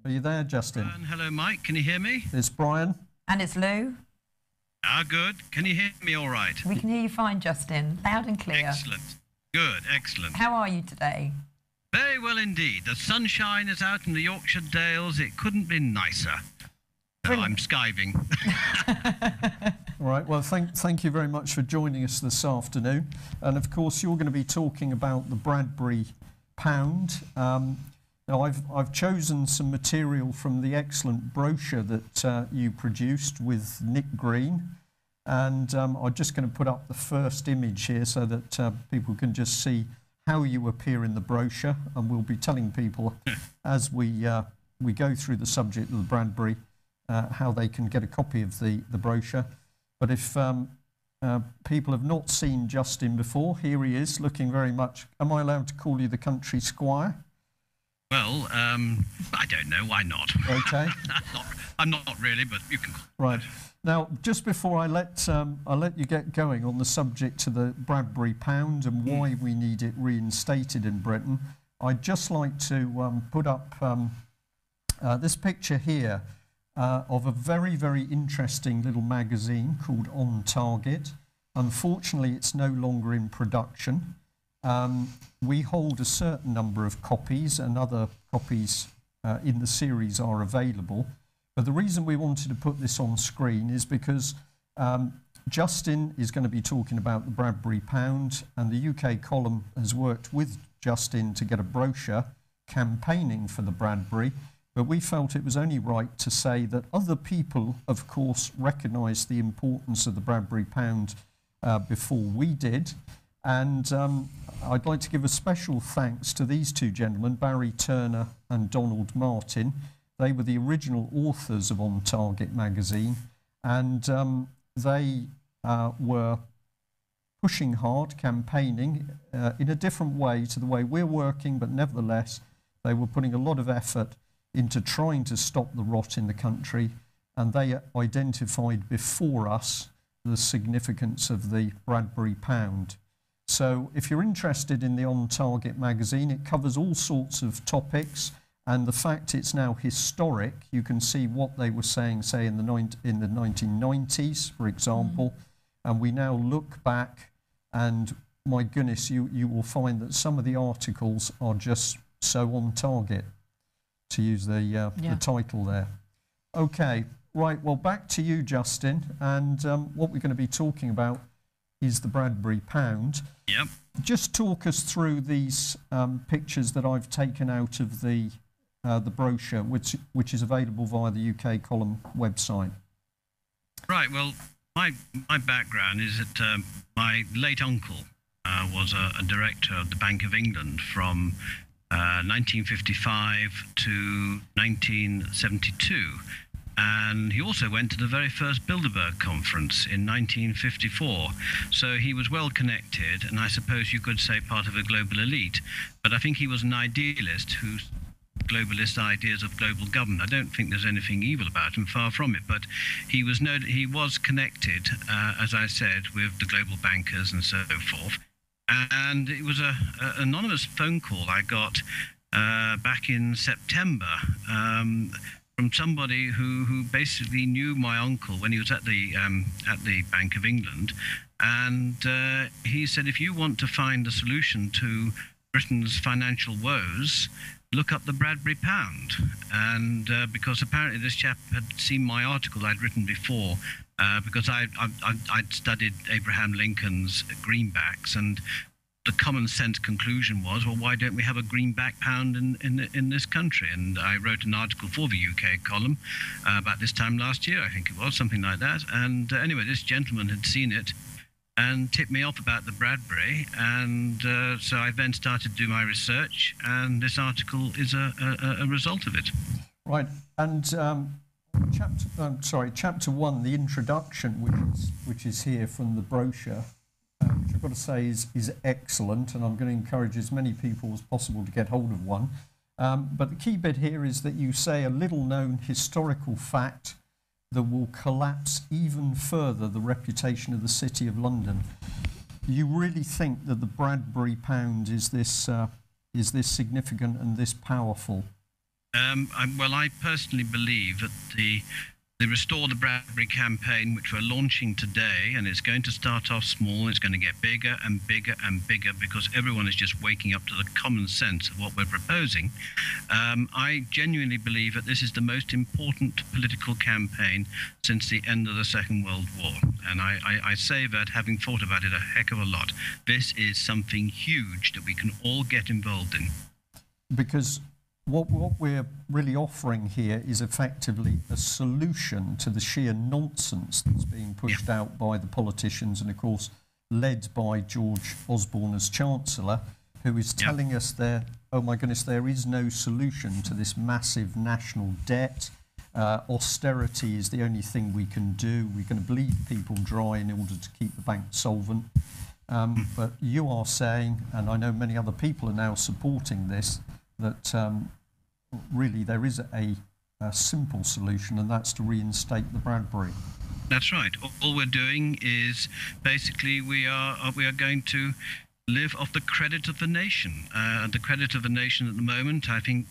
Are you there, Justin? Hello, Mike. Can you hear me? It's Brian. And it's Lou. Good. Can you hear me all right? We can hear you fine, Justin. Loud and clear. Excellent. Good. Excellent. How are you today? Very well indeed. The sunshine is out in the Yorkshire Dales. It couldn't be nicer. No, I'm skiving. All right. Well, thank you very much for joining us this afternoon. And of course, you're going to be talking about the Bradbury pound. Now, I've chosen some material from the excellent brochure that you produced with Nick Green, and I'm just going to put up the first image here so that people can just see how you appear in the brochure, and we'll be telling people as we go through the subject of the Bradbury how they can get a copy of the brochure. But if people have not seen Justin before, here he is, looking very much. Am I allowed to call you the country squire? Well, I don't know. Why not? Okay. I'm not really, but you can. Right. Now, just before I let you get going on the subject of the Bradbury pound and why we need it reinstated in Britain, I'd just like to put up this picture here of a very, very interesting little magazine called On Target. Unfortunately, it's no longer in production. We hold a certain number of copies, and other copies in the series are available. But the reason we wanted to put this on screen is because Justin is going to be talking about the Bradbury pound, and the UK column has worked with Justin to get a brochure campaigning for the Bradbury. But we felt it was only right to say that other people, of course, recognised the importance of the Bradbury pound before we did. And I'd like to give a special thanks to these two gentlemen, Barry Turner and Donald Martin. They were the original authors of On Target magazine, and they were pushing hard, campaigning in a different way to the way we're working, but nevertheless, they were putting a lot of effort into trying to stop the rot in the country, and they identified before us the significance of the Bradbury pound. So if you're interested in the On Target magazine, it covers all sorts of topics, and the fact it's now historic, you can see what they were saying, say, in the 1990s, for example, and we now look back, and my goodness, you will find that some of the articles are just so on target, to use the title there. Okay, right, well, back to you, Justin, and what we're going to be talking about is the Bradbury pound. Yep. Just talk us through these pictures that I've taken out of the brochure, which is available via the UK column website. Right. Well, my background is that my late uncle was a director of the Bank of England from 1955 to 1972. And he also went to the very first Bilderberg conference in 1954. So he was well connected, and I suppose you could say part of a global elite. But I think he was an idealist whose globalist ideas of global government, I don't think there's anything evil about him, far from it. But he was connected, as I said, with the global bankers and so forth. And it was an anonymous phone call I got back in September from somebody who basically knew my uncle when he was at the Bank of England, and he said, if you want to find a solution to Britain's financial woes, look up the Bradbury pound. And because apparently this chap had seen my article I'd written before, because I'd studied Abraham Lincoln's greenbacks, and the common sense conclusion was, well, why don't we have a greenback pound in this country? And I wrote an article for the UK column about this time last year, I think it was, something like that. And anyway, this gentleman had seen it and tipped me off about the Bradbury, and so I then started to do my research, and this article is a result of it. Right, and chapter 1, the introduction, which is here from the brochure, which I've got to say is excellent, and I'm going to encourage as many people as possible to get hold of one. But the key bit here is that you say a little-known historical fact that will collapse even further the reputation of the City of London. You really think that the Bradbury pound is this significant and this powerful? Well, I personally believe that the Restore the Bradbury campaign, which we're launching today, and it's going to start off small, it's going to get bigger and bigger and bigger because everyone is just waking up to the common sense of what we're proposing. I genuinely believe that this is the most important political campaign since the end of the Second World War. And I say that having thought about it a heck of a lot. This is something huge that we can all get involved in. Because what we're really offering here is effectively a solution to the sheer nonsense that's being pushed out by the politicians and, of course, led by George Osborne as Chancellor, who is telling us oh my goodness, there is no solution to this massive national debt. Austerity is the only thing we can do. We're going to bleed people dry in order to keep the bank solvent. But you are saying, and I know many other people are now supporting this, that really there is a simple solution, and that's to reinstate the Bradbury. That's right. All we're doing is basically we are going to live off the credit of the nation. The credit of the nation at the moment, I think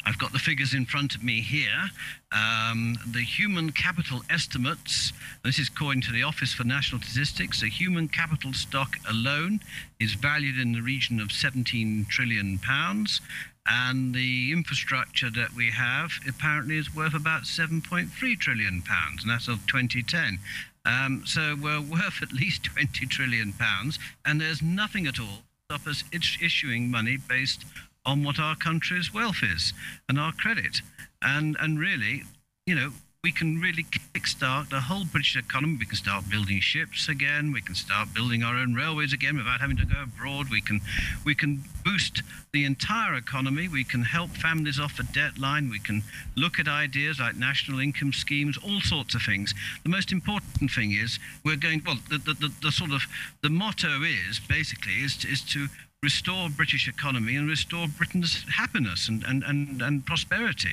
I've got the figures in front of me here. The human capital estimates, this is according to the Office for National Statistics, the human capital stock alone is valued in the region of £17 trillion. And the infrastructure that we have apparently is worth about £7.3 trillion, and that's of 2010. So we're worth at least £20 trillion, and there's nothing at all to stop us issuing money based on what our country's wealth is and our credit. And really, you know, we can really kickstart the whole British economy. We can start building ships again. We can start building our own railways again without having to go abroad. We can boost the entire economy. We can help families off the debt line. We can look at ideas like national income schemes, all sorts of things. The most important thing is we're going, well, the motto is basically is to restore British economy and restore Britain's happiness and prosperity.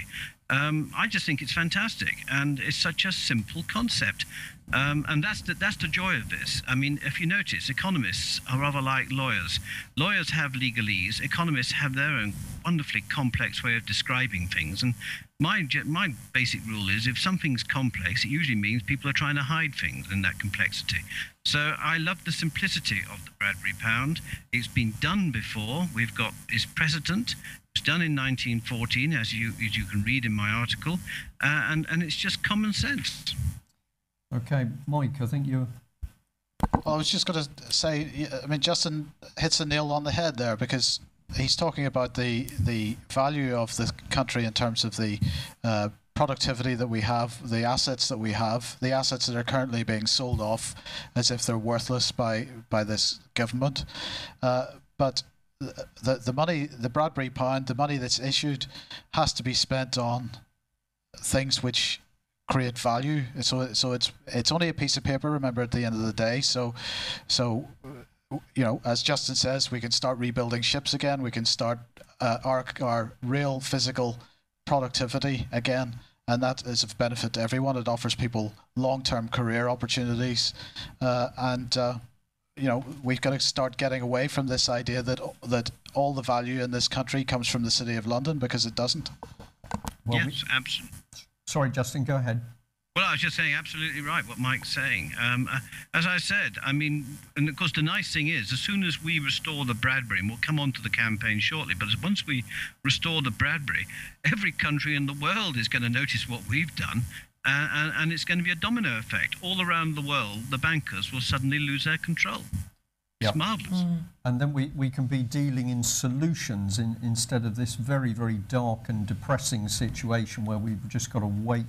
I just think it's fantastic, and it's such a simple concept, and that's the joy of this. I mean, if you notice, economists are rather like lawyers. Lawyers have legalese. Economists have their own wonderfully complex way of describing things. And my basic rule is, if something's complex, it usually means people are trying to hide things in that complexity. So I love the simplicity of the Bradbury pound. It's been done before. We've got its precedent. It was done in 1914, as you can read in my article, and it's just common sense. Okay, Mike, I think you. Well, I was just going to say, I mean, Justin hits the nail on the head there, because he's talking about the value of the country in terms of the productivity that we have, the assets that we have, the assets that are currently being sold off as if they're worthless by this government. But the money, the Bradbury pound, the money that's issued has to be spent on things which create value. So it's only a piece of paper, remember, at the end of the day. So you know, as Justin says, we can start rebuilding ships again. We can start our real physical productivity again, and that is of benefit to everyone. It offers people long-term career opportunities, and you know, we've got to start getting away from this idea that all the value in this country comes from the City of London, because it doesn't. Well, yes, absolutely. Sorry, Justin, go ahead. Well, I was just saying absolutely right what Mike's saying. As I said, I mean, and of course the nice thing is, as soon as we restore the Bradbury, and we'll come on to the campaign shortly, but once we restore the Bradbury, every country in the world is going to notice what we've done, and it's going to be a domino effect. All around the world, the bankers will suddenly lose their control. It's marvellous. And then we can be dealing in solutions instead of this very, very dark and depressing situation where we've just got to wait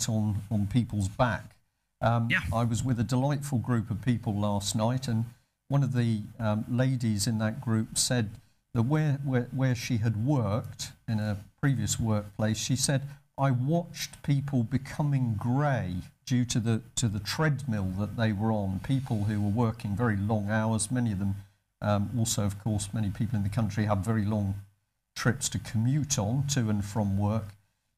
on people's back. I was with a delightful group of people last night, and one of the ladies in that group said that where she had worked in a previous workplace, she said, I watched people becoming grey due to the treadmill that they were on, people who were working very long hours. Many of them also, of course, many people in the country have very long trips to commute on to and from work.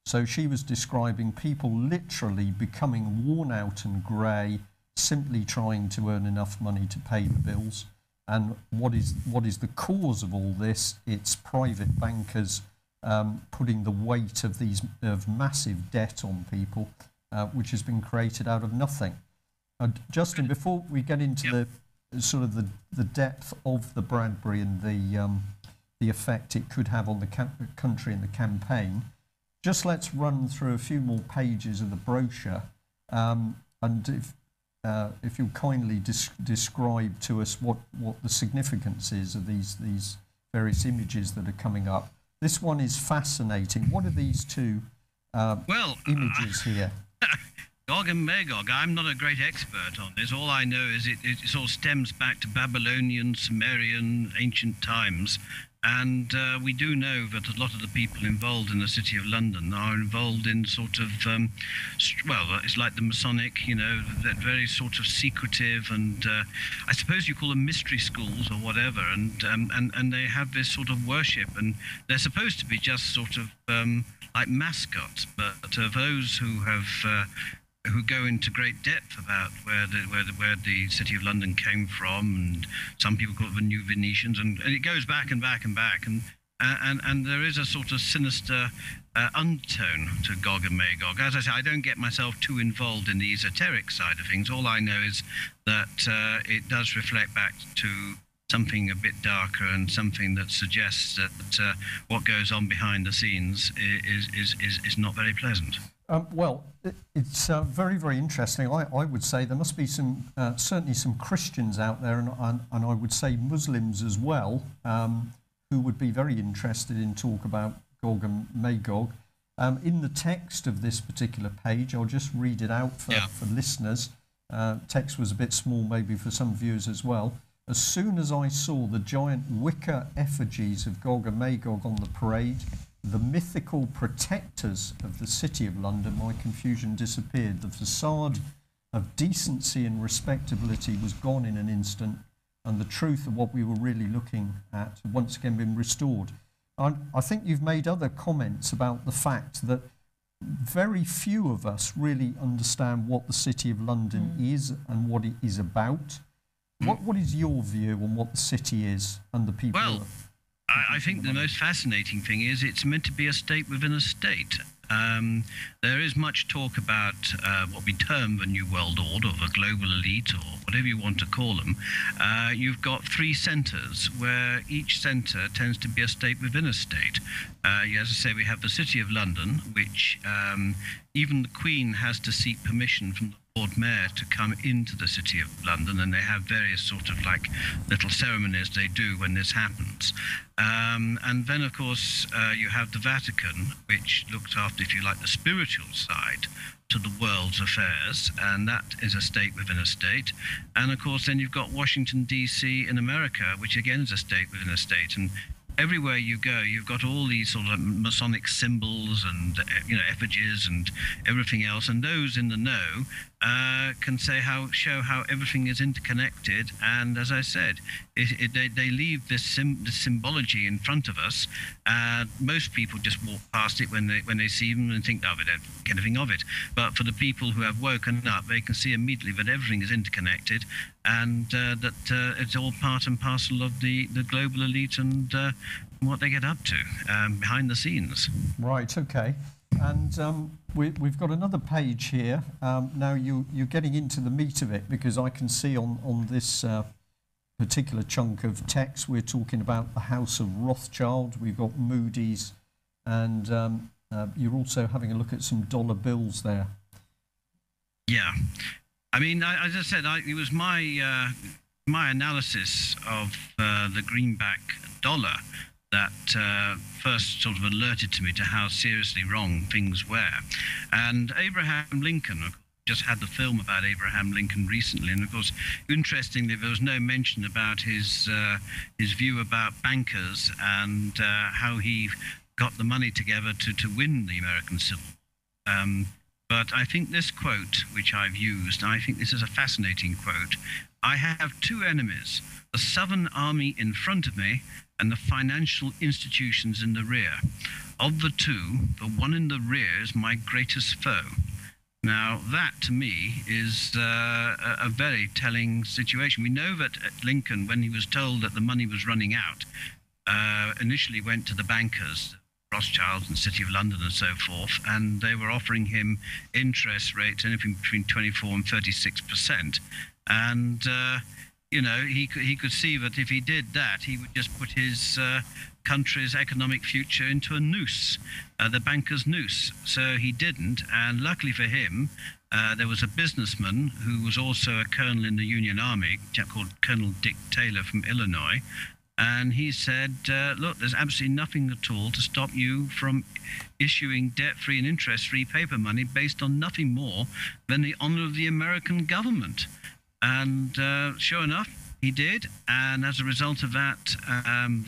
So she was describing people literally becoming worn out and grey, simply trying to earn enough money to pay the bills. And what is the cause of all this? It's private bankers putting the weight of massive debt on people, which has been created out of nothing. Justin, before we get into the sort of the depth of the Bradbury and the effect it could have on the country and the campaign, just let's run through a few more pages of the brochure, and if you'll kindly describe to us what the significance is of these various images that are coming up. This one is fascinating. What are these two images here? Gog and Magog, I'm not a great expert on this. All I know is it sort of stems back to Babylonian, Sumerian, ancient times. And we do know that a lot of the people involved in the City of London are involved in sort of, well, it's like the Masonic, you know, that very sort of secretive and I suppose you call them mystery schools or whatever. And they have this sort of worship, and they're supposed to be just sort of like mascots. But those who have who go into great depth about where the City of London came from, and some people call it the New Venetians, and it goes back and back and back, and there is a sort of sinister undertone to Gog and Magog. As I say, I don't get myself too involved in the esoteric side of things. All I know is that it does reflect back to something a bit darker and something that suggests that what goes on behind the scenes is not very pleasant. Well, it's very, very interesting. I would say there must be some, certainly some Christians out there, and I would say Muslims as well, who would be very interested in talk about Gog and Magog. In the text of this particular page, I'll just read it out for listeners. Text was a bit small maybe for some viewers as well. As soon as I saw the giant wicker effigies of Gog and Magog on the parade, the mythical protectors of the City of London, my confusion disappeared. The facade of decency and respectability was gone in an instant, and the truth of what we were really looking at had once again been restored. I think you've made other comments about the fact that very few of us really understand what the City of London is and what it is about. What is your view on what the city is and the people? Well, I think the most fascinating thing is it's meant to be a state within a state. There is much talk about what we term the New World Order, or the global elite, or whatever you want to call them. You've got three centres, where each centre tends to be a state within a state. As I say, we have the City of London, which even the Queen has to seek permission from the Lord Mayor to come into the City of London, and they have various sort of like little ceremonies they do when this happens. And then, of course, you have the Vatican, which looks after, if you like, the spiritual side to the world's affairs, and that is a state within a state. And, of course, then you've got Washington, D.C. in America, which again is a state within a state. And everywhere you go, you've got all these sort of Masonic symbols and effigies and everything else, and those in the know can show how everything is interconnected. And as I said, they leave this symbology in front of us. Most people just walk past it when they see them and think, "Oh, they don't think anything of it." But for the people who have woken up, they can see immediately that everything is interconnected, and that it's all part and parcel of the global elite and what they get up to behind the scenes. Right. Okay. And we've got another page here. Now you're getting into the meat of it, because I can see on this particular chunk of text we're talking about the House of Rothschild. We've got Moody's, and you're also having a look at some dollar bills there. Yeah. I mean, as I said, it was my analysis of the greenback dollar that first sort of alerted to me to how seriously wrong things were. And Abraham Lincoln, of course, just had the film about Abraham Lincoln recently, and of course, interestingly, there was no mention about his view about bankers and how he got the money together to win the American Civil War. But I think this quote, which I've used, I think this is a fascinating quote. "I have two enemies, the Southern Army in front of me and the financial institutions in the rear. Of the two, the one in the rear is my greatest foe." Now, that to me is a very telling situation. We know that Lincoln, when he was told that the money was running out, initially went to the bankers, Rothschilds and City of London and so forth, and they were offering him interest rates anything between 24 and 36%. And he could see that if he did that, he would just put his country's economic future into a noose, the banker's noose. So he didn't, and luckily for him, there was a businessman who was also a colonel in the Union Army, a chap called Colonel Dick Taylor from Illinois, and he said, look, there's absolutely nothing at all to stop you from issuing debt-free and interest-free paper money based on nothing more than the honor of the American government. And sure enough, he did, and as a result of that,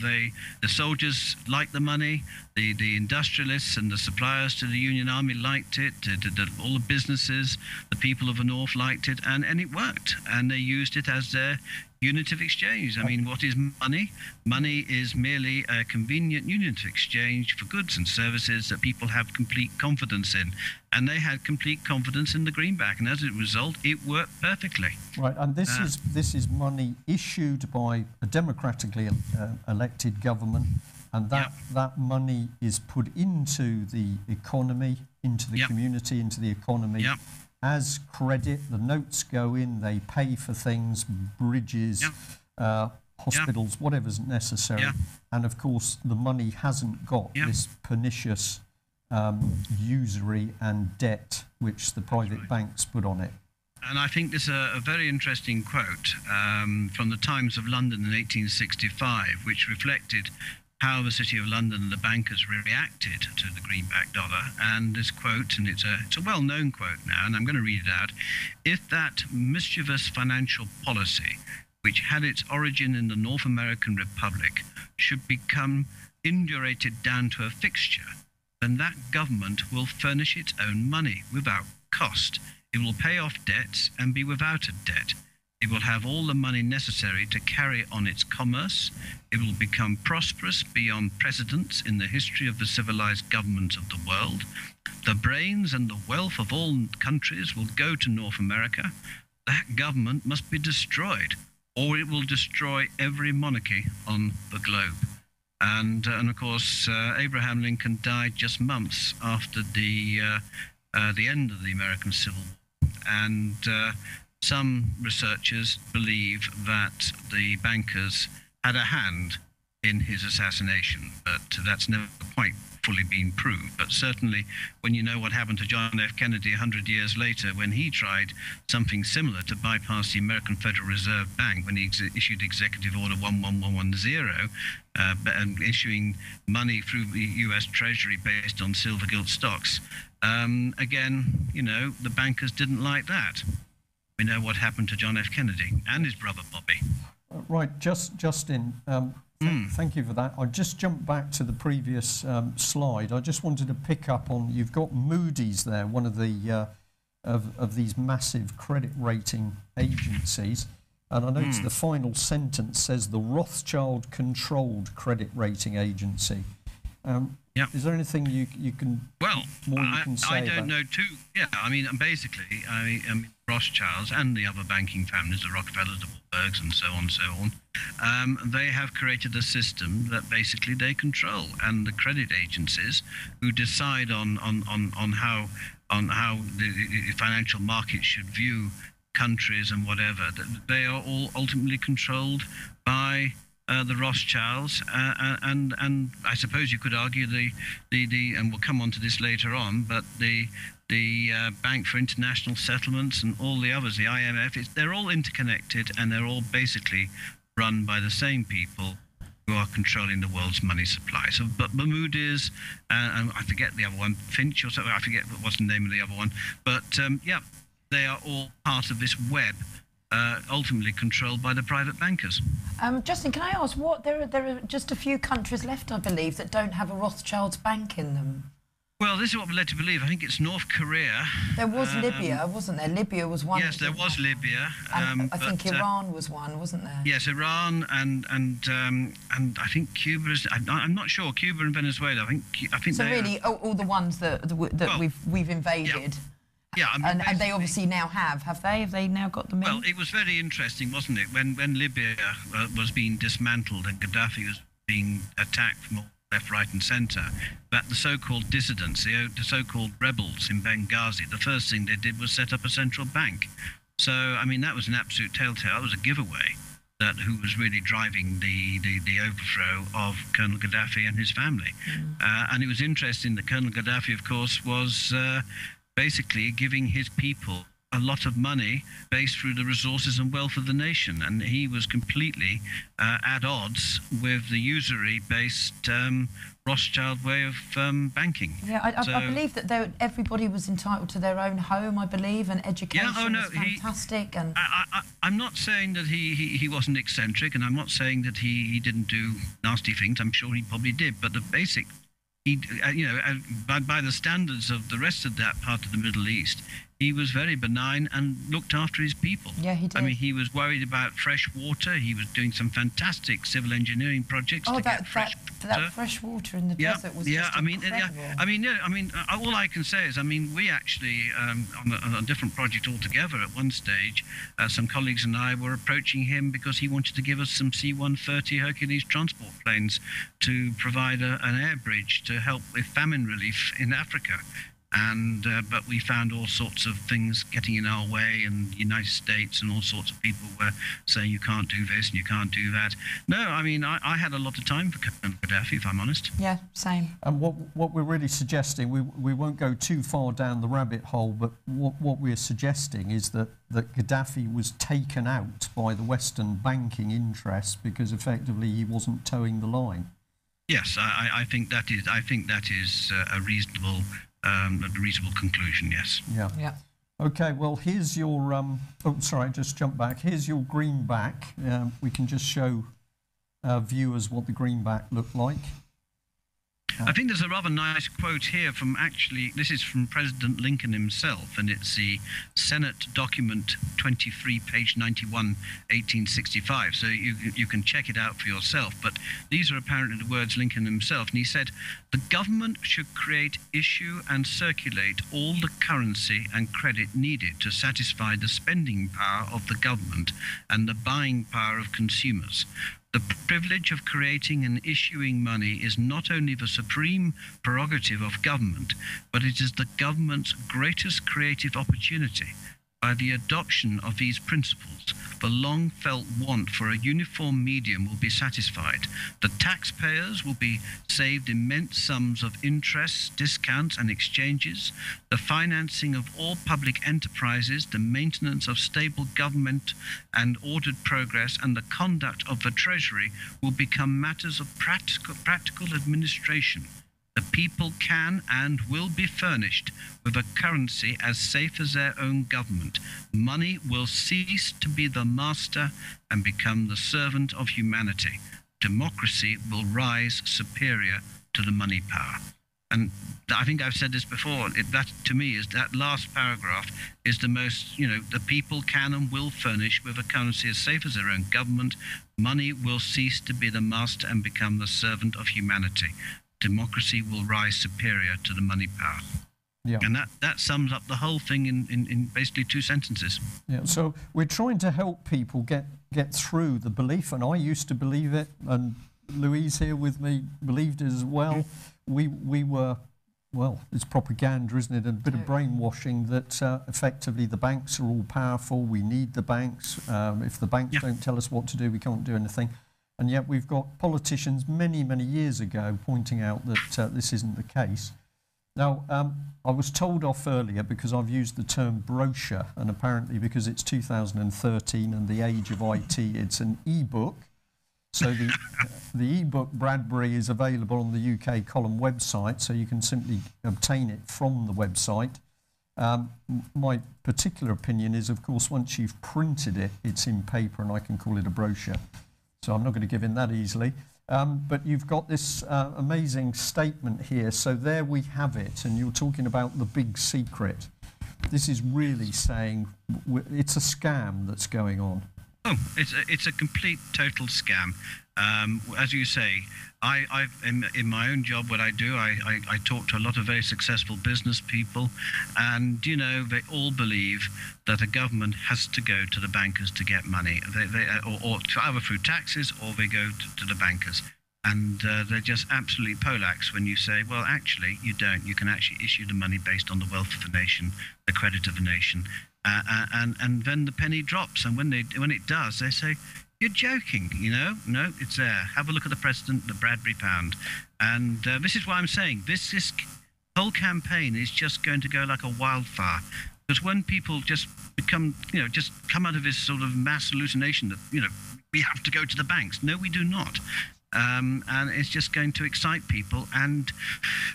the soldiers liked the money, the industrialists and the suppliers to the Union Army liked it, all the businesses, the people of the North liked it, and it worked, and they used it as their unit of exchange. I mean, what is money? Money is merely a convenient unit of exchange for goods and services that people have complete confidence in. And they had complete confidence in the greenback, and as a result, it worked perfectly. Right, and this is money issued by a democratically elected government, and that money is put into the economy, into the community, into the economy. As credit. The notes go in, they pay for things, bridges, hospitals, whatever's necessary. And of course, the money hasn't got this pernicious usury and debt which the private banks put on it. And I think this is a very interesting quote from the Times of London in 1865, which reflected how the City of London and the bankers reacted to the greenback dollar. And this quote, and it's a well-known quote now, and I'm going to read it out. If that mischievous financial policy, which had its origin in the North American Republic, should become indurated down to a fixture, then that government will furnish its own money without cost. It will pay off debts and be without a debt. It will have all the money necessary to carry on its commerce. It will become prosperous beyond precedents in the history of the civilized governments of the world. The brains and the wealth of all countries will go to North America. That government must be destroyed, or it will destroy every monarchy on the globe. And of course, Abraham Lincoln died just months after the end of the American Civil War. And some researchers believe that the bankers had a hand in his assassination, but that's never quite fully been proved. But certainly, when you know what happened to John F. Kennedy 100 years later, when he tried something similar to bypass the American Federal Reserve Bank, when he issued Executive Order 11110, and issuing money through the U.S. Treasury based on silver gilt stocks, again, the bankers didn't like that. We know what happened to John F. Kennedy and his brother Bobby. Right, Justin, thank you for that. I'll just jump back to the previous slide. I just wanted to pick up on, you've got Moody's there, one of the of these massive credit rating agencies. And I noticed the final sentence says the Rothschild-controlled credit rating agency. Is there anything you can say? I don't know too. Yeah, I mean, basically, Rothschilds and the other banking families, the Rockefellers, the Warburgs, and so on, they have created a system that basically they control, and the credit agencies who decide on how the financial market should view countries and whatever, they are all ultimately controlled by the Rothschilds, and I suppose you could argue the and we'll come on to this later on, but the Bank for International Settlements and all the others, the IMF, they're all interconnected, and they're all basically run by the same people who are controlling the world's money supply. So, but Moody's, and I forget the other one, Finch or something, I forget what's the name of the other one, but they are all part of this web, ultimately controlled by the private bankers. Justin, can I ask, there are just a few countries left, I believe, that don't have a Rothschild's bank in them? Well, this is what we're led to believe. I think it's North Korea. There was Libya, wasn't there? Libya was one. Yes, there was Libya. And I think Iran was one, wasn't there? Yes, Iran and I think Cuba is. I'm not sure. Cuba and Venezuela. I think. So really, all the ones that we've invaded. Yeah, I mean, and they obviously now have they? Have they now got them in? Well, it was very interesting, wasn't it, when Libya was being dismantled and Gaddafi was being attacked from all left, right, and centre, that the so-called dissidents, the so-called rebels in Benghazi, the first thing they did was set up a central bank. So, I mean, that was an absolute telltale. That was a giveaway that who was really driving the overthrow of Colonel Gaddafi and his family. And it was interesting that Colonel Gaddafi, of course, was basically giving his people a lot of money based through the resources and wealth of the nation. And he was completely at odds with the usury-based Rothschild way of banking. Yeah, I believe that everybody was entitled to their own home, I believe, and education was fantastic. I'm not saying that he wasn't eccentric, and I'm not saying that he didn't do nasty things. I'm sure he probably did, but the basic, by the standards of the rest of that part of the Middle East, he was very benign and looked after his people. Yeah, he did. I mean, he was worried about fresh water. He was doing some fantastic civil engineering projects to get fresh water. That fresh water in the desert was just incredible. All I can say is, we actually, on a different project altogether at one stage, some colleagues and I were approaching him because he wanted to give us some C-130 Hercules transport planes to provide an air bridge to help with famine relief in Africa. And but we found all sorts of things getting in our way, and the United States and all sorts of people were saying you can't do this and you can't do that. No, I had a lot of time for Gaddafi, if I'm honest. Yeah, same. And what we're really suggesting, we won't go too far down the rabbit hole, but what we're suggesting is that Gaddafi was taken out by the Western banking interests because effectively he wasn't towing the line. Yes, I think that is a reasonable conclusion, yes. Yeah. Okay, well, here's your... oh, sorry, I just jumped back. Here's your greenback. We can just show viewers what the greenback looked like. I think there's a rather nice quote here from, this is from President Lincoln himself, and it's the Senate document 23, page 91, 1865. So you can check it out for yourself. But these are apparently the words Lincoln himself. And he said, "The government should create, issue, and circulate all the currency and credit needed to satisfy the spending power of the government and the buying power of consumers. The privilege of creating and issuing money is not only the supreme prerogative of government, but it is the government's greatest creative opportunity. By the adoption of these principles, the long-felt want for a uniform medium will be satisfied. The taxpayers will be saved immense sums of interest, discounts, and exchanges. The financing of all public enterprises, the maintenance of stable government and ordered progress, and the conduct of the Treasury will become matters of practical administration. The people can and will be furnished with a currency as safe as their own government. Money will cease to be the master and become the servant of humanity. Democracy will rise superior to the money power." And I think I've said this before, that to me is that last paragraph is the most, the people can and will furnish with a currency as safe as their own government. Money will cease to be the master and become the servant of humanity. Democracy will rise superior to the money power. Yeah. And that sums up the whole thing in basically 2 sentences. Yeah. So we're trying to help people get through the belief, and I used to believe it, and Louise here with me believed it as well. We were, well, it's propaganda, isn't it? A bit of brainwashing that effectively the banks are all powerful. We need the banks. If the banks don't tell us what to do, we can't do anything. And yet we've got politicians many, many years ago pointing out that this isn't the case. Now, I was told off earlier because I've used the term brochure, and apparently because it's 2013 and the age of IT, it's an e-book. So the e-book Bradbury is available on the UK Column website, so you can simply obtain it from the website. My particular opinion is, of course, once you've printed it, it's in paper and I can call it a brochure. So I'm not going to give in that easily. But you've got this amazing statement here. So there we have it. And you're talking about the big secret. This is really saying it's a scam that's going on. Oh, it's a complete, total scam. As you say, in my own job, what I do, I talk to a lot of very successful business people, and they all believe that a government has to go to the bankers to get money, or either through taxes or they go to the bankers. And they're just absolutely Polacks when you say, well, actually, you don't. You can actually issue the money based on the wealth of the nation, the credit of the nation. And then the penny drops. And when it does, they say, you're joking, No, it's there. Have a look at the precedent, the Bradbury pound. And this is why I'm saying this whole campaign is just going to go like a wildfire. Because when people just become, just come out of this sort of mass hallucination that, we have to go to the banks. No, we do not. And it's just going to excite people. And,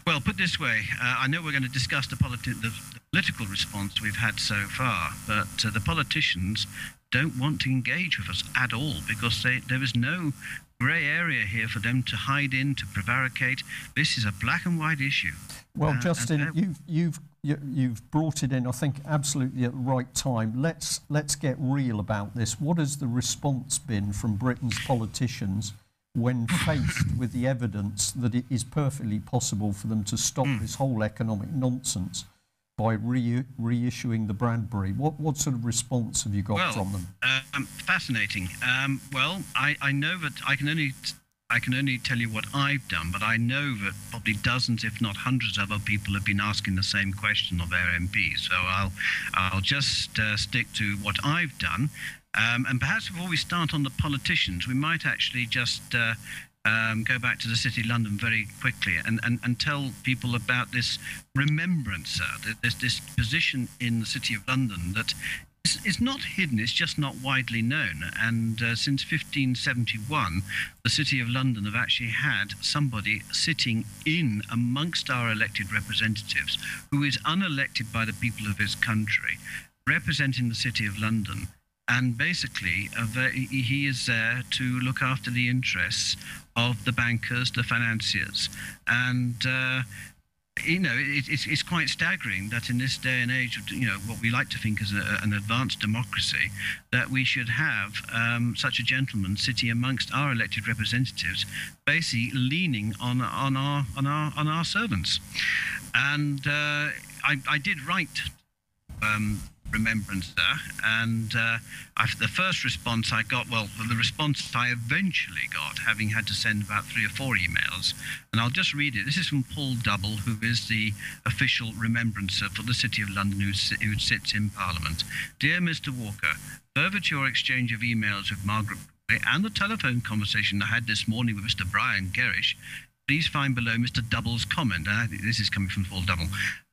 well, put this way, I know we're going to discuss the political response we've had so far, but the politicians don't want to engage with us at all because there is no grey area here for them to hide in, to prevaricate. This is a black and white issue. Well, Justin, you've brought it in, I think, absolutely at the right time. Let's get real about this. What has the response been from Britain's politicians when faced with the evidence that it is perfectly possible for them to stop this whole economic nonsense by reissuing the Bradbury? What sort of response have you got from them? Fascinating. Well, I know that I can only tell you what I've done, but I know that probably dozens, if not hundreds, of other people have been asking the same question of their MPs. So I'll just stick to what I've done. And perhaps before we start on the politicians, we might actually just go back to the City of London very quickly and tell people about this remembrancer, this position in the City of London that is not hidden, it's just not widely known. And since 1571, the City of London have actually had somebody sitting in amongst our elected representatives who is unelected by the people of this country, representing the City of London. And basically, he is there to look after the interests of the bankers, the financiers. And, it's quite staggering that in this day and age of, what we like to think is an advanced democracy, that we should have such a gentleman sitting amongst our elected representatives, basically leaning on our servants. And I did write remembrancer, and the first response I got, the response I eventually got, having had to send about 3 or 4 emails, and I'll just read it. This is from Paul Double, who is the official remembrancer for the City of London, who sits in Parliament. Dear Mr. Walker, further to your exchange of emails with Margaret and the telephone conversation I had this morning with Mr. Brian Gerrish, please find below Mr. Double's comment. This is coming from Paul Double.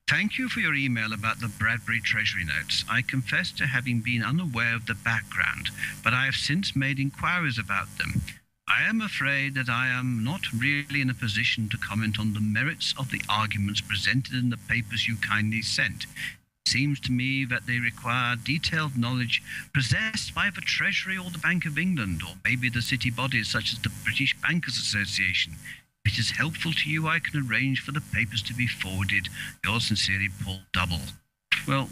Thank you for your email about the Bradbury Treasury notes. I confess to having been unaware of the background, but I have since made inquiries about them. I am afraid that I am not really in a position to comment on the merits of the arguments presented in the papers you kindly sent. It seems to me that they require detailed knowledge possessed by the Treasury or the Bank of England, or maybe the city bodies such as the British Bankers Association. If it is helpful to you, I can arrange for the papers to be forwarded. Yours sincerely, Paul Double. Well,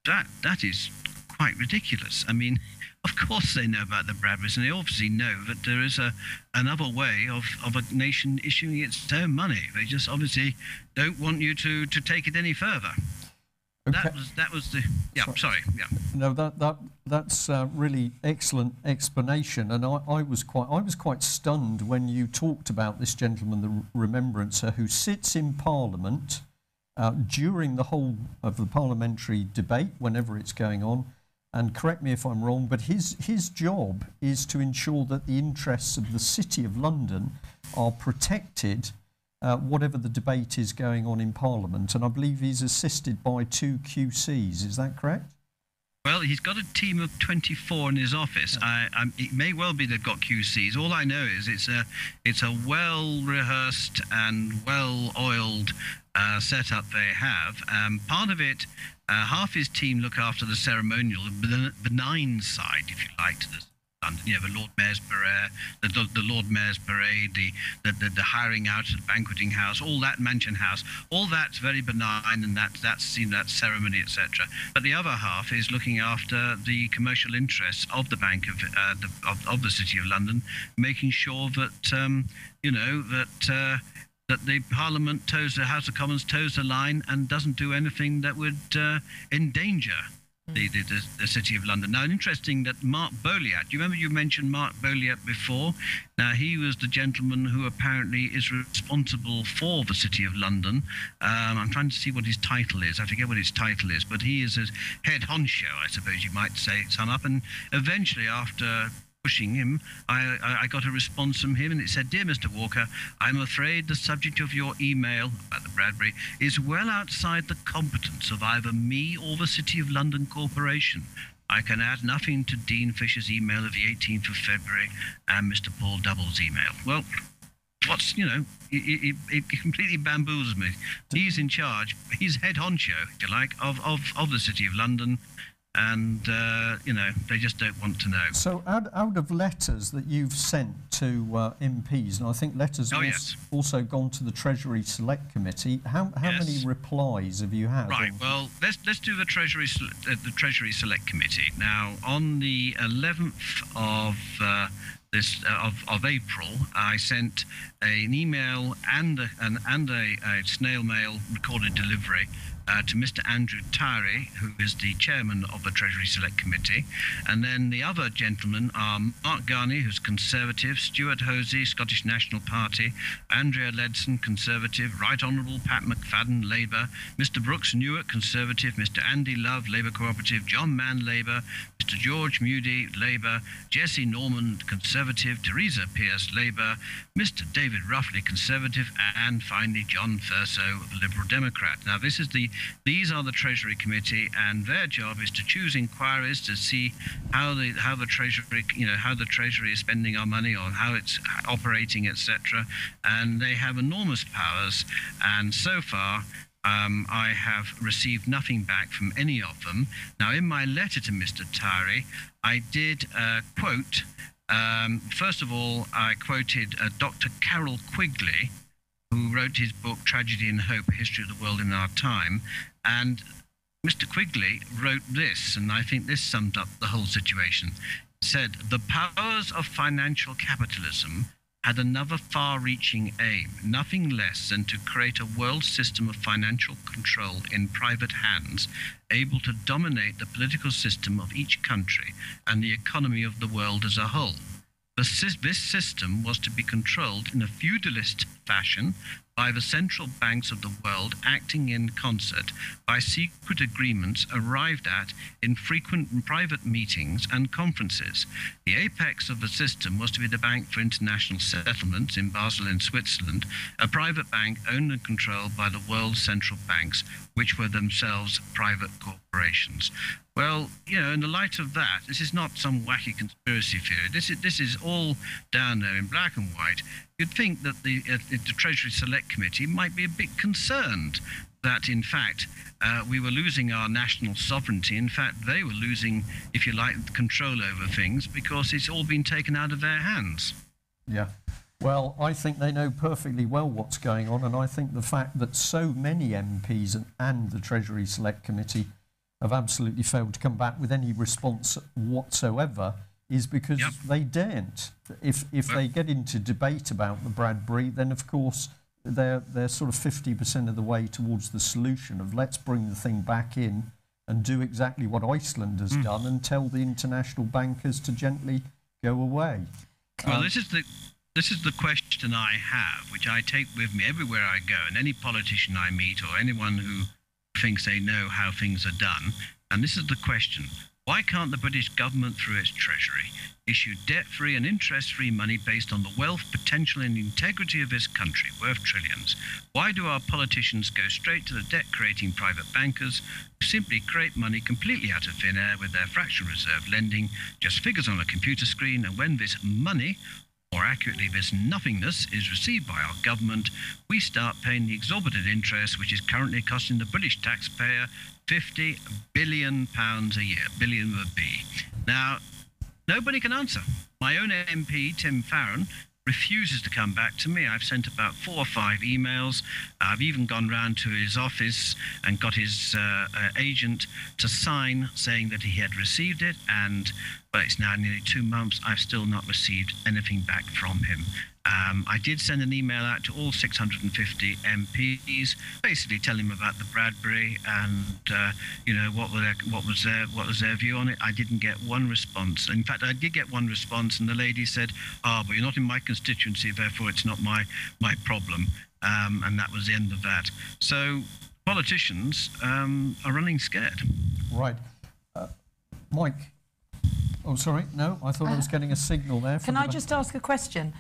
that is quite ridiculous. I mean, of course they know about the Bradburys, and they obviously know that there is another way of a nation issuing its own money. They just obviously don't want you to take it any further. Okay. That was the sorry. No, that's really excellent explanation, and I was quite stunned when you talked about this gentleman, the remembrancer, who sits in Parliament during the whole of the parliamentary debate, whenever it's going on. And correct me if I'm wrong, but his job is to ensure that the interests of the City of London are protected, whatever the debate is going on in Parliament. And I believe he's assisted by 2 QCs. Is that correct? Well, he's got a team of 24 in his office. It may well be they've got QCs. All I know is it's a well-rehearsed and well-oiled setup they have. Part of it, half his team look after the ceremonial, benign side, if you like, to this. London, the Lord Mayor's Parade, the Lord Mayor's Parade, the hiring out of the banqueting house, all that Mansion House, all that's very benign, and that's that ceremony, etc. But the other half is looking after the commercial interests of the Bank of the City of London, making sure that that the Parliament the House of Commons toes the line and doesn't do anything that would endanger the City of London. Now, interesting that Mark Boliat, do you remember you mentioned Mark Boliat before? Now, he was the gentleman who apparently is responsible for the City of London. I'm trying to see what his title is. I forget what his title is, but he is a head honcho, I suppose you might say, sum up. And eventually, after pushing him, I got a response from him, and it said, "Dear Mr. Walker, I'm afraid the subject of your email about the Bradbury is well outside the competence of either me or the City of London Corporation. I can add nothing to Dean Fisher's email of the 18th of February and Mr. Paul Double's email." Well, it completely bamboozles me. He's in charge. He's head honcho, if you like, of the City of London. And, they just don't want to know. So out of letters that you've sent to MPs, and I think letters also gone to the Treasury Select Committee, how many replies have you had? Right, well, let's do the Treasury Select Committee. Now, on the 11th of April, I sent an email and a snail mail recorded delivery to Mr. Andrew Tyree, who is the chairman of the Treasury Select Committee. And then the other gentlemen are Mark Garney, who's Conservative, Stuart Hosey, Scottish National Party, Andrea Ledson, Conservative, Right Honourable Pat McFadden, Labour, Mr. Brooks Newark, Conservative, Mr. Andy Love, Labour Cooperative, John Mann, Labour, Mr. George Moody, Labour, Jesse Norman, Conservative, Theresa Pearce, Labour, Mr. David Ruffley, Conservative, and finally John Thurso, Liberal Democrat. Now, these are the Treasury Committee, and their job is to choose inquiries to see how the Treasury is spending our money, or how it's operating, etc. And they have enormous powers. And so far, I have received nothing back from any of them. Now, in my letter to Mr. Tyree, I did quote. First of all, I quoted Dr. Carroll Quigley, who wrote his book Tragedy and Hope, A History of the World in Our Time. And Mr. Quigley wrote this, and I think this summed up the whole situation. It said, "The powers of financial capitalism had another far-reaching aim, nothing less than to create a world system of financial control in private hands, able to dominate the political system of each country and the economy of the world as a whole. This system was to be controlled in a feudalist fashion by the central banks of the world, acting in concert by secret agreements arrived at in frequent private meetings and conferences. The apex of the system was to be the Bank for International Settlements in Basel in Switzerland, a private bank owned and controlled by the world's central banks, which were themselves private corporations." Well, in the light of that, this is not some wacky conspiracy theory. This is all down there in black and white. You'd think that the Treasury Select Committee might be a bit concerned that, in fact, we were losing our national sovereignty. In fact, they were losing, if you like, control over things, because it's all been taken out of their hands. Yeah. Well, I think they know perfectly well what's going on, and I think the fact that so many MPs and the Treasury Select Committee have absolutely failed to come back with any response whatsoever is because they daren't. If they get into debate about the Bradbury, then of course they're sort of 50% of the way towards the solution of let's bring the thing back in and do exactly what Iceland has done and tell the international bankers to gently go away. Well, this is the question I have, which I take with me everywhere I go, and any politician I meet or anyone who thinks they know how things are done. And this is the question: why can't the British government, through its Treasury, issue debt-free and interest-free money based on the wealth, potential and integrity of this country, worth trillions? Why do our politicians go straight to the debt-creating private bankers who simply create money completely out of thin air with their fractional reserve lending, just figures on a computer screen, and when this money, more accurately, this nothingness, is received by our government, we start paying the exorbitant interest which is currently costing the British taxpayer £50 billion a year, billion with a B. Now, nobody can answer. My own MP, Tim Farron, refuses to come back to me. I've sent about 4 or 5 emails. I've even gone round to his office and got his agent to sign saying that he had received it, but it's now nearly 2 months. I've still not received anything back from him. I did send an email out to all 650 MPs, basically telling them about the Bradbury and what was their view on it. I didn't get one response. In fact, I did get one response, and the lady said, "Ah, but you're not in my constituency, therefore it's not my problem." And that was the end of that. So politicians are running scared. Right, Mike. Oh, sorry. No, I thought I was getting a signal there. Can I just ask a question?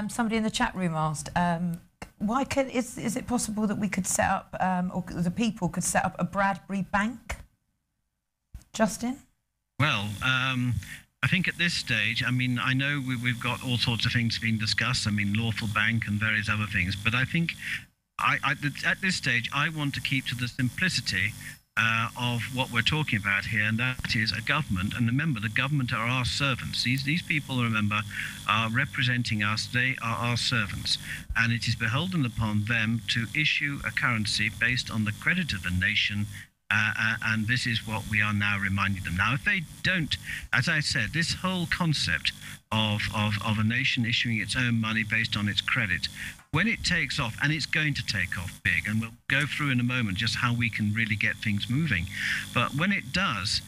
Somebody in the chat room asked, is it possible that we could set up, or the people could set up a Bradbury Bank? Justin? Well, I think at this stage, I mean, I know we've got all sorts of things being discussed. I mean, lawful bank and various other things. But I think at this stage, I want to keep to the simplicity of what we're talking about here, and that is a government. And remember, the government are our servants. These people, remember, are representing us. They are our servants, and it is beholden upon them to issue a currency based on the credit of the nation. And this is what we are now reminding them. Now, if they don't, as I said, this whole concept of a nation issuing its own money based on its credit, when it takes off, and it's going to take off big, and we'll go through in a moment just how we can really get things moving. But when it does,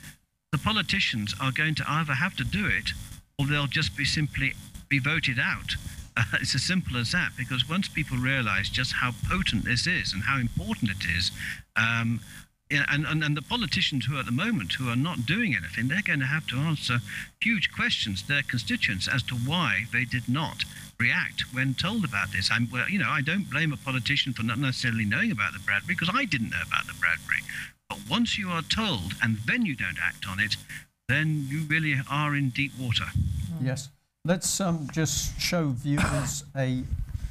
the politicians are going to either have to do it, or they'll just simply be voted out. It's as simple as that, because once people realize just how potent this is and how important it is, and the politicians who are at the moment who are not doing anything, they're going to have to answer huge questions to their constituents as to why they did not react when told about this. I don't blame a politician for not necessarily knowing about the Bradbury, because I didn't know about the Bradbury. But once you are told and then you don't act on it, then you really are in deep water. Yes. Let's just show viewers a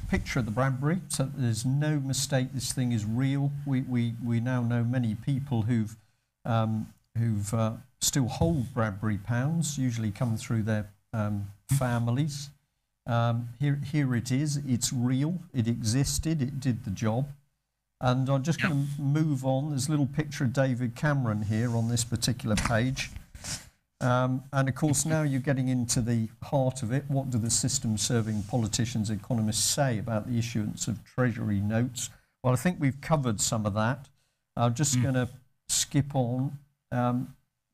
picture of the Bradbury, so there's no mistake, this thing is real. We now know many people who've still hold Bradbury pounds, usually come through their families. Here it is, it's real, it existed, it did the job. And I'm just going to move on. There's a little picture of David Cameron here on this particular page. And of course, now you're getting into the heart of it. What do the system-serving politicians, economists say about the issuance of Treasury notes? Well, I think we've covered some of that. I'm just going to skip on.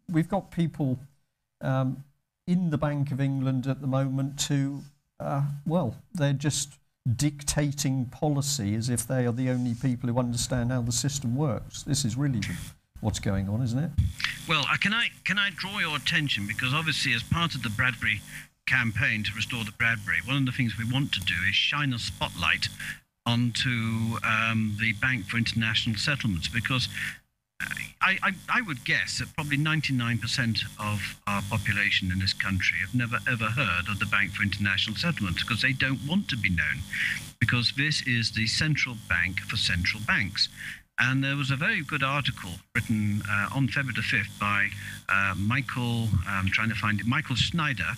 We've got people in the Bank of England at the moment who, well, they're just dictating policy as if they are the only people who understand how the system works. This is really what's going on, isn't it? Well, can I draw your attention, because obviously as part of the Bradbury campaign to restore the Bradbury, one of the things we want to do is shine a spotlight onto the Bank for International Settlements, because I would guess that probably 99% of our population in this country have never ever heard of the Bank for International Settlements, because they don't want to be known, because this is the central bank for central banks. And there was a very good article written on February the 5th by Michael Schneider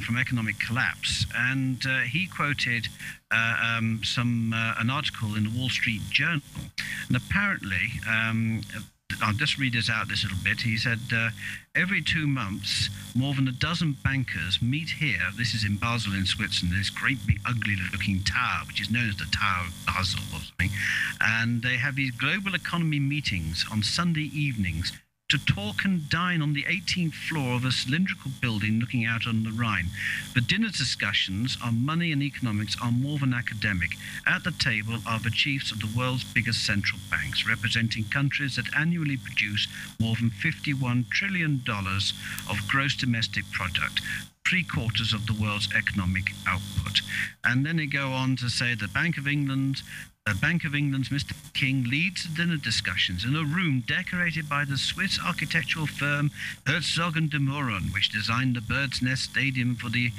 from Economic Collapse, and he quoted an article in the Wall Street Journal, and apparently, I'll just read this out this little bit. He said, every 2 months, more than a dozen bankers meet here. This is in Basel in Switzerland, this great big ugly looking tower, which is known as the Tower of Basel or something. And they have these global economy meetings on Sunday evenings to talk and dine on the 18th floor of a cylindrical building looking out on the Rhine. The dinner discussions on money and economics are more than academic. At the table are the chiefs of the world's biggest central banks, representing countries that annually produce more than $51 trillion of gross domestic product, 3/4 of the world's economic output. And then they go on to say the Bank of England's Mr. King leads the dinner discussions in a room decorated by the Swiss architectural firm Herzog & de Meuron, which designed the Bird's Nest Stadium for the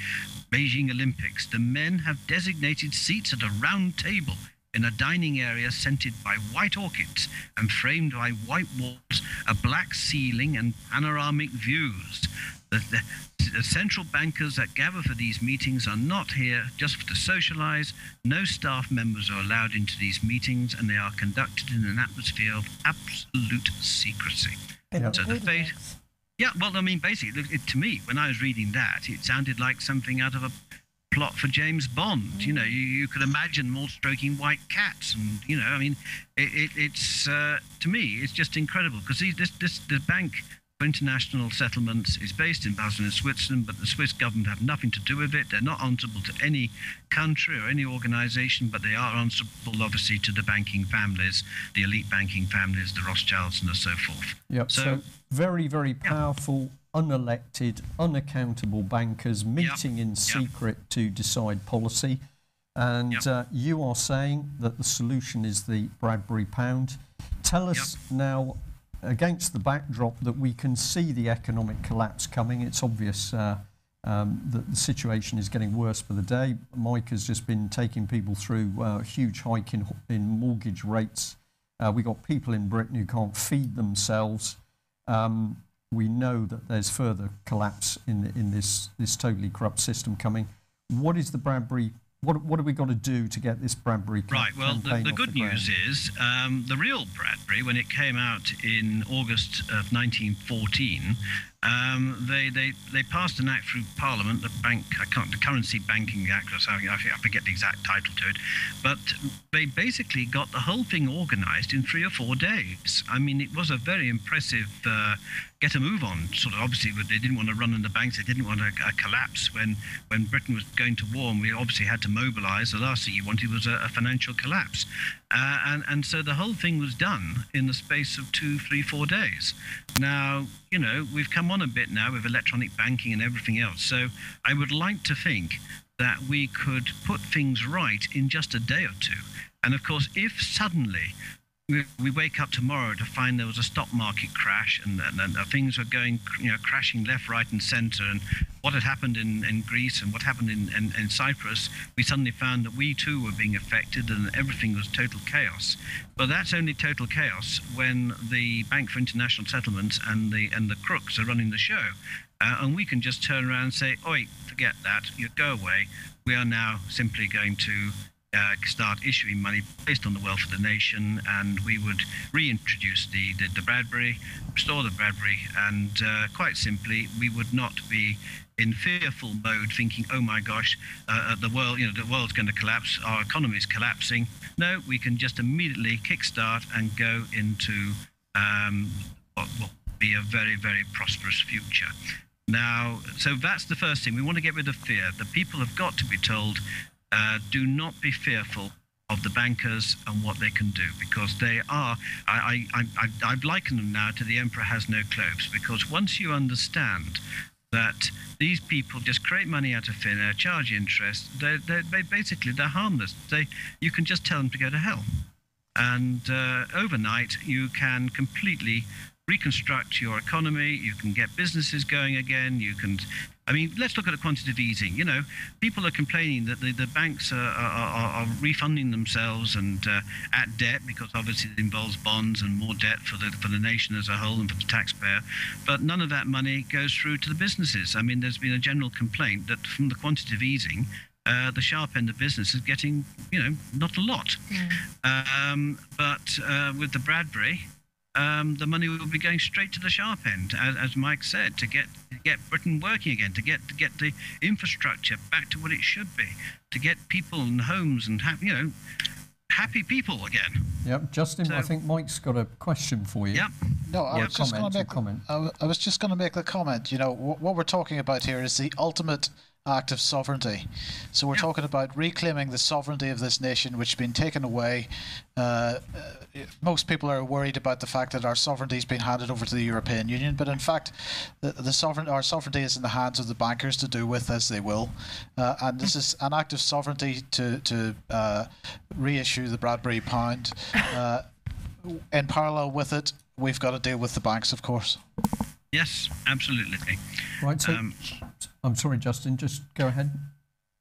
Beijing Olympics. The men have designated seats at a round table in a dining area scented by white orchids and framed by white walls, a black ceiling and panoramic views. The central bankers that gather for these meetings are not here just to socialize. No staff members are allowed into these meetings, and they are conducted in an atmosphere of absolute secrecy. Yeah. So the fate... Yeah, well, I mean, basically, to me, when I was reading that, it sounded like something out of a plot for James Bond. You know, you could imagine them all stroking white cats, and you know, I mean, it's to me, it's just incredible because the Bank for International Settlements is based in Basel in Switzerland, but the Swiss government have nothing to do with it. They're not answerable to any country or any organisation, but they are answerable, obviously, to the banking families, the elite banking families, the Rothschilds, and so forth. Yep. So very, very powerful, unelected, unaccountable bankers meeting in secret to decide policy. And you are saying that the solution is the Bradbury pound. Tell us now, against the backdrop that we can see the economic collapse coming, it's obvious that the situation is getting worse by the day. Mike has just been taking people through a huge hike in mortgage rates. We've got people in Britain who can't feed themselves. We know that there's further collapse in this totally corrupt system coming. What is the Bradbury? What have we got to do to get this Bradbury campaign Right, well, the good news is the real Bradbury, when it came out in August of 1914, they passed an act through Parliament, the Currency Banking Act, or something, I forget the exact title to it, but they basically got the whole thing organised in 3 or 4 days. I mean, it was a very impressive get a move on, sort of. Obviously, they didn't want to run in the banks, they didn't want a collapse when Britain was going to war, and we obviously had to mobilise. The last thing you wanted was a financial collapse. And so the whole thing was done in the space of 2, 3, 4 days. Now, you know, we've come on a bit now with electronic banking and everything else. So I would like to think that we could put things right in just a day or two. And of course, if suddenly we wake up tomorrow to find there was a stock market crash and things were going, you know, crashing left, right, and centre, and what had happened in Greece and what happened in Cyprus, we suddenly found that we too were being affected and everything was total chaos. But that's only total chaos when the Bank for International Settlements and the crooks are running the show, and we can just turn around and say, "Oi, forget that, you go away. We are now simply going to start issuing money based on the wealth of the nation," and we would reintroduce the Bradbury, restore the Bradbury, and quite simply, we would not be in fearful mode, thinking, "Oh my gosh, the world's going to collapse, our economy is collapsing." No, we can just immediately kickstart and go into what will be a very, very prosperous future. Now, so that's the first thing. We want to get rid of fear. The people have got to be told, do not be fearful of the bankers and what they can do, because they are, I've likened them now to the emperor has no clothes, because once you understand that these people just create money out of thin air, charge interest, they're harmless. You can just tell them to go to hell. And overnight, you can completely reconstruct your economy, you can get businesses going again, you can... I mean, let's look at the quantitative easing. You know, people are complaining that the banks are refunding themselves and at debt, because obviously it involves bonds and more debt for the nation as a whole and for the taxpayer. But none of that money goes through to the businesses. I mean, there's been a general complaint that from the quantitative easing, the sharp end of business is getting, you know, not a lot. But with the Bradbury, the money will be going straight to the sharp end, as Mike said, to get Britain working again, to get the infrastructure back to what it should be, to get people and homes and happy people again. Yep, Justin, So, I think Mike's got a question for you. Yep. No, I was just going to make comment. I was just going to make the comment. You know, what we're talking about here is the ultimate act of sovereignty. So we're talking about reclaiming the sovereignty of this nation, which has been taken away. Most people are worried about the fact that our sovereignty has been handed over to the European Union, but in fact, our sovereignty is in the hands of the bankers to do with as they will. And this is an act of sovereignty to reissue the Bradbury pound. In parallel with it, we've got to deal with the banks, of course. Yes, absolutely. Right, so I'm sorry, Justin, just go ahead.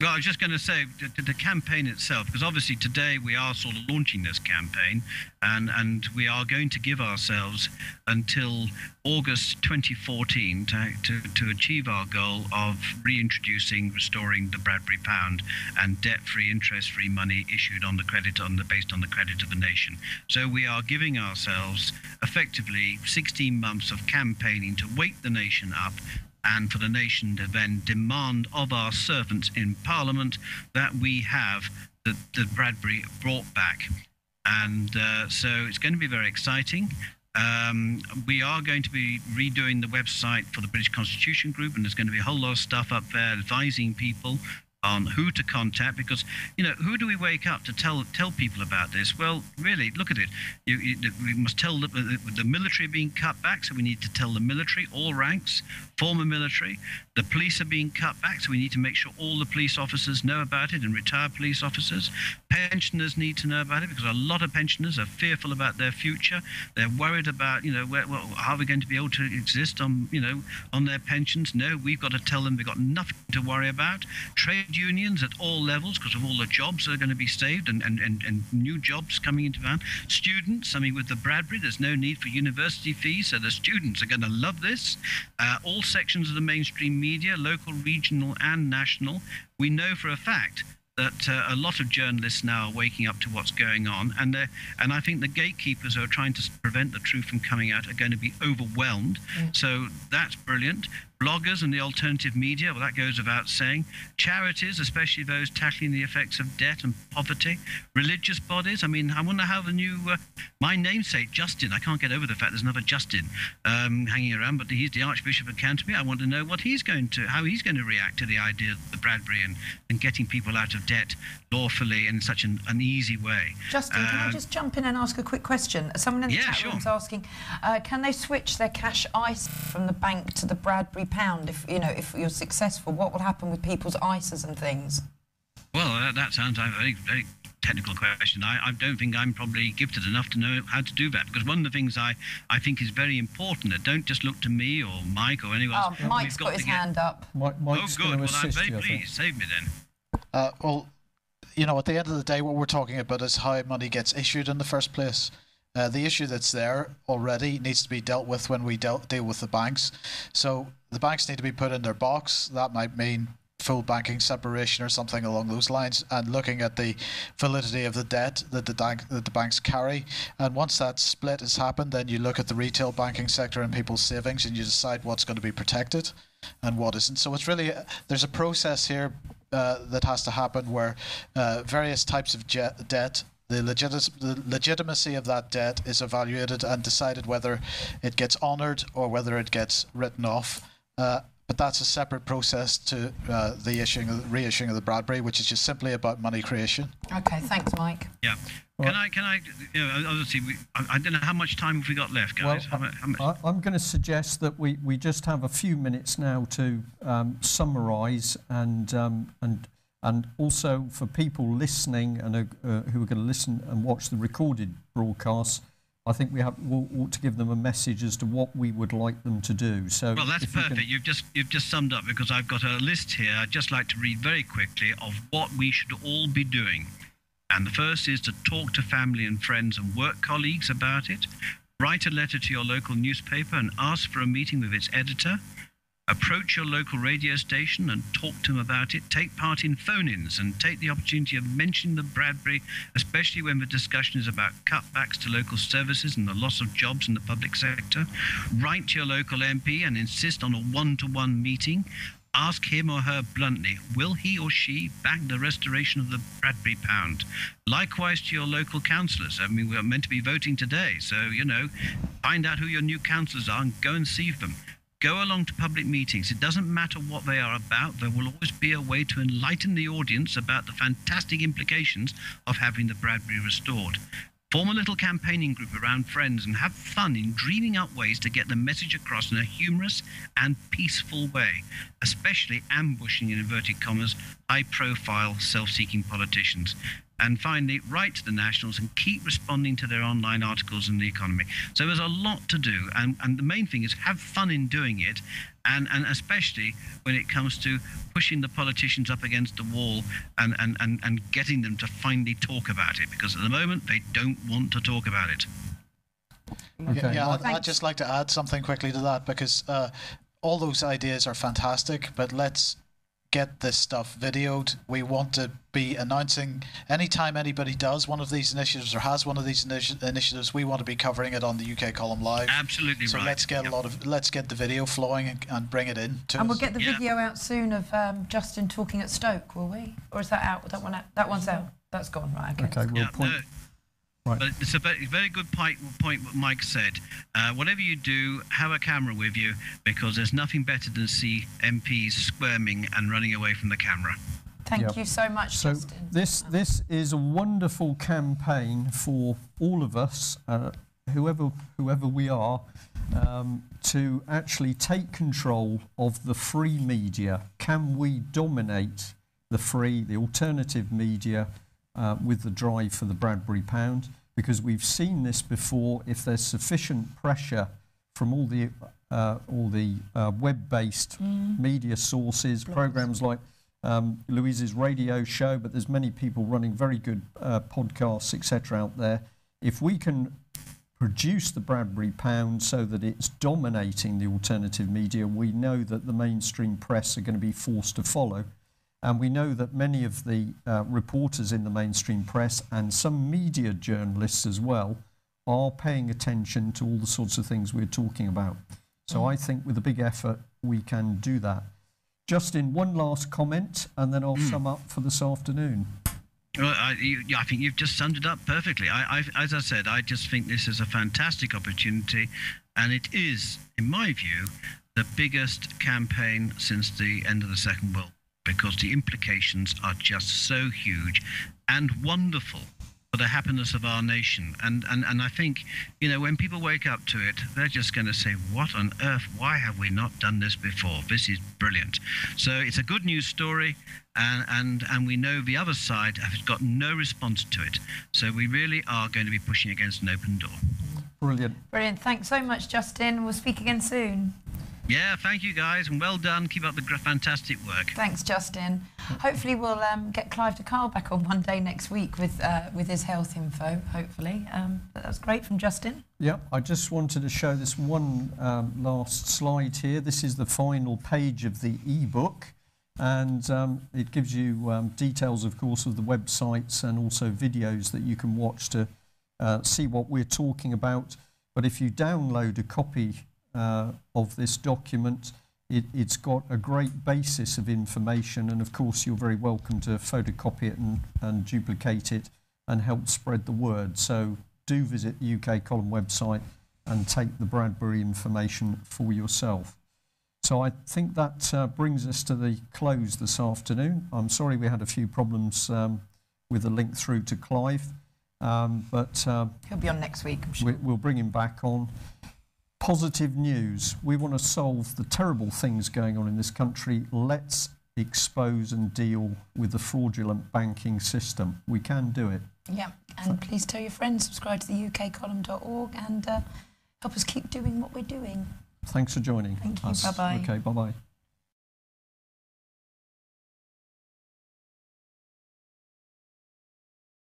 Well, I was just going to say, the campaign itself, because obviously today we are sort of launching this campaign, and we are going to give ourselves until August 2014 to achieve our goal of reintroducing, restoring the Bradbury pound and debt-free, interest-free money issued on the credit, based on the credit of the nation. So we are giving ourselves effectively 16 months of campaigning to wake the nation up and for the nation to then demand of our servants in Parliament that we have the Bradbury brought back. And so it's going to be very exciting. We are going to be redoing the website for the British Constitution Group, and there's going to be a whole lot of stuff up there advising people on who to contact, because, you know, who do we wake up to tell people about this? Well, really, look at it. We must tell the military are being cut back, so we need to tell the military, all ranks, former military. The police are being cut back, so we need to make sure all the police officers know about it, and retired police officers. Pensioners need to know about it, because a lot of pensioners are fearful about their future. They're worried about, you know, are we going to be able to exist on, you know, on their pensions? No, we've got to tell them they've got nothing to worry about. Trade unions at all levels, because of all the jobs that are going to be saved, and new jobs coming into town. Students, I mean, with the Bradbury, there's no need for university fees, so the students are going to love this. All sections of the mainstream media, local, regional, and national. We know for a fact that a lot of journalists now are waking up to what's going on, and I think the gatekeepers who are trying to prevent the truth from coming out are going to be overwhelmed. So that's brilliant. Bloggers and the alternative media, well, that goes without saying. Charities, especially those tackling the effects of debt and poverty. Religious bodies, I mean, I wonder how the new, my namesake, Justin, I can't get over the fact there's another Justin hanging around, but he's the Archbishop of Canterbury. I want to know how he's going to react to the idea of the Bradbury and getting people out of debt lawfully in such an easy way. Justin, can I just jump in and ask a quick question? Someone in the chat room's asking, can they switch their cash ISA from the bank to the Bradbury pound? If you're successful, what will happen with people's ISAs and things? Well, that sounds like a very, very technical question. I don't think I'm probably gifted enough to know how to do that, because one of the things I think is very important, that don't just look to me or Mike or anyone else. Oh, Mike's got his hand up. Mike's good. Well, I'm very you, pleased. Save me then. Well, you know, at the end of the day, what we're talking about is how money gets issued in the first place. The issue that's there already needs to be dealt with when we deal with the banks. So the banks need to be put in their box. That might mean full banking separation or something along those lines, and looking at the validity of the debt that the banks carry. And once that split has happened, then you look at the retail banking sector and people's savings, and you decide what's going to be protected and what isn't. So it's really, there's a process here that has to happen where various types of debt, the legitimacy of that debt is evaluated and decided whether it gets honoured or whether it gets written off. But that's a separate process to the reissuing of the Bradbury, which is just simply about money creation. Okay, thanks, Mike. Yeah. Can I? You know, obviously, I don't know how much time have we got left, guys. Well, I'm going to suggest that we just have a few minutes now to summarise and also for people listening and who are going to listen and watch the recorded broadcasts, I think we ought to give them a message as to what we would like them to do. So, well, that's perfect. You've just summed up, because I've got a list here. I'd just like to read very quickly of what we should all be doing. And the first is to talk to family and friends and work colleagues about it. Write a letter to your local newspaper and ask for a meeting with its editor. Approach your local radio station and talk to them about it. Take part in phone-ins and take the opportunity of mentioning the Bradbury, especially when the discussion is about cutbacks to local services and the loss of jobs in the public sector. Write to your local MP and insist on a one-to-one meeting. Ask him or her bluntly, will he or she back the restoration of the Bradbury pound? Likewise to your local councillors. I mean, we're meant to be voting today, so, you know, find out who your new councillors are and go and see them. Go along to public meetings. It doesn't matter what they are about. There will always be a way to enlighten the audience about the fantastic implications of having the Bradbury restored. Form a little campaigning group around friends and have fun in dreaming up ways to get the message across in a humorous and peaceful way, especially ambushing, in inverted commas, high-profile, self-seeking politicians. And finally, write to the Nationals and keep responding to their online articles in The Economy. So there's a lot to do, and the main thing is have fun in doing it, and especially when it comes to pushing the politicians up against the wall and getting them to finally talk about it, because at the moment they don't want to talk about it. Okay. Yeah, I'd just like to add something quickly to that, because all those ideas are fantastic, but let's get this stuff videoed. We want to be announcing anytime anybody does one of these initiatives or has one of these initiatives. We want to be covering it on the UK Column Live. Absolutely so right. let's get the video flowing and bring it in to And us. we'll get the video out soon of Justin talking at Stoke, will we? Or is that out? That one's out. That's gone, right? Okay, we'll point. Right. But it's a very good point what Mike said. Whatever you do, have a camera with you, because there's nothing better than see MPs squirming and running away from the camera. Thank you so much, So Justin. this is a wonderful campaign for all of us, whoever we are, to actually take control of the free media. Can we dominate the alternative media with the drive for the Bradbury Pound? Because we've seen this before. If there's sufficient pressure from all the web-based media sources, programs like Louise's radio show, but there's many people running very good podcasts, etc. out there. If we can produce the Bradbury Pound so that it's dominating the alternative media, we know that the mainstream press are going to be forced to follow. And we know that many of the reporters in the mainstream press and some media journalists as well are paying attention to all the sorts of things we're talking about. So I think with a big effort, we can do that. Justin, one last comment, and then I'll sum up for this afternoon. Well, I think you've just summed it up perfectly. As I said, I just think this is a fantastic opportunity, and it is, in my view, the biggest campaign since the end of the Second World War, because the implications are just so huge and wonderful for the happiness of our nation. And I think, when people wake up to it, they're just going to say, what on earth, why have we not done this before? This is brilliant. So it's a good news story, and we know the other side has got no response to it. So we really are going to be pushing against an open door. Brilliant. Brilliant. Thanks so much, Justin. We'll speak again soon. Yeah, thank you guys, and well done. Keep up the fantastic work. Thanks, Justin. Hopefully we'll get Clive de Carle back on one day next week with his health info, hopefully. But that was great from Justin. Yeah, I just wanted to show this one last slide here. This is the final page of the e-book, and it gives you details, of course, of the websites and also videos that you can watch to see what we're talking about. But if you download a copy of this document, it's got a great basis of information, and of course you're very welcome to photocopy it and duplicate it and help spread the word. So do visit the UK Column website and take the Bradbury information for yourself. So I think that brings us to the close this afternoon. I'm sorry we had a few problems with the link through to Clive, but He'll be on next week, I'm sure. we'll bring him back on. Positive news. We want to solve the terrible things going on in this country. Let's expose and deal with the fraudulent banking system. We can do it. Yeah, and please tell your friends, subscribe to the ukcolumn.org, and help us keep doing what we're doing. Thanks for joining Thank you. us. Bye-bye. Okay, bye-bye.